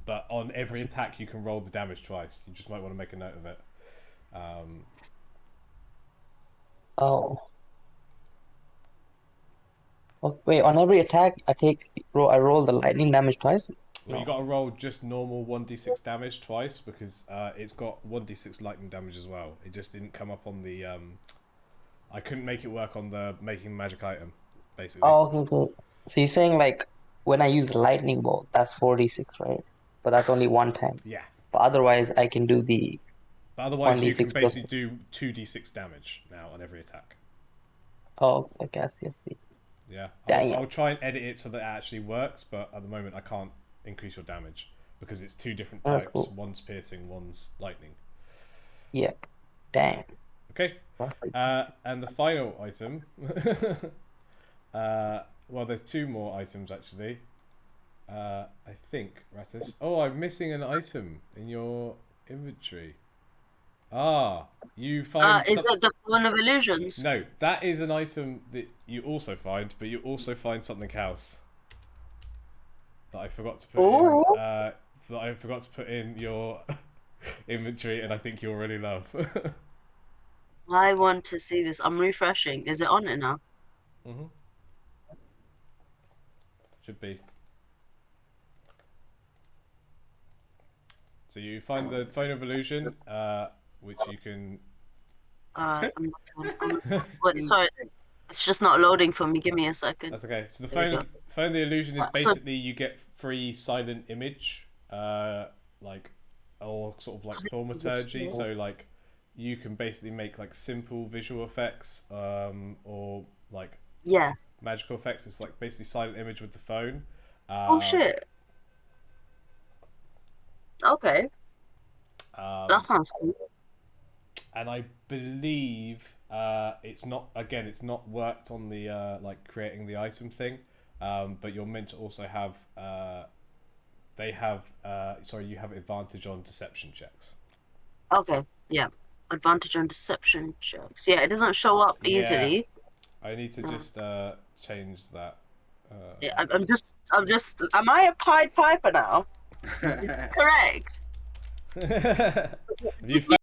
But on every attack, you can roll the damage twice. You just might want to make a note of it. Oh. Wait, on every attack, I roll the lightning damage twice? Well, you got to roll just normal 1d6 damage twice because it's got 1d6 lightning damage as well. It just didn't come up on the. I couldn't make it work on the making magic item, basically. Oh, okay. So you're saying like when I use the lightning bolt, that's 4d6, right? But that's only one time. Yeah. But otherwise, I can do the. But otherwise, you 1d6 can plus- basically do 2d6 damage now on every attack. Oh, I guess. Yeah. Damn. I'll try and edit it so that it actually works, but at the moment, I can't increase your damage because it's two different That's types. cool. One's piercing, one's lightning. Yeah. Damn. Okay. And the final item. Well, there's two more items actually. I think, Rastus. Oh, I'm missing an item in your inventory. You find. Is it the Phone of Illusions? No, that is an item that you also find, but you also find something else that I forgot to put in. That I forgot to put in your inventory, and I think you'll really love. I want to see this. I'm refreshing. Is it on it now? Should be. So you find the phone of illusion, which you can. I'm wait, sorry, it's just not loading for me. Give me a second. That's okay. So the There we phone of the illusion is Right, so- basically you get free silent image, like, or sort of like thaumaturgy. So like, you can basically make like simple visual effects, or like Yeah. magical effects. It's like basically silent image with the phone. Oh shit. Okay, that sounds cool. And I believe it's not worked on the like creating the item thing, but you're meant to also have you have advantage on deception checks. Okay, yeah. Advantage on deception checks. Yeah, it doesn't show up easily. I need to just change that. Yeah, I'm just. Am I a Pied Piper now? Correct. Have you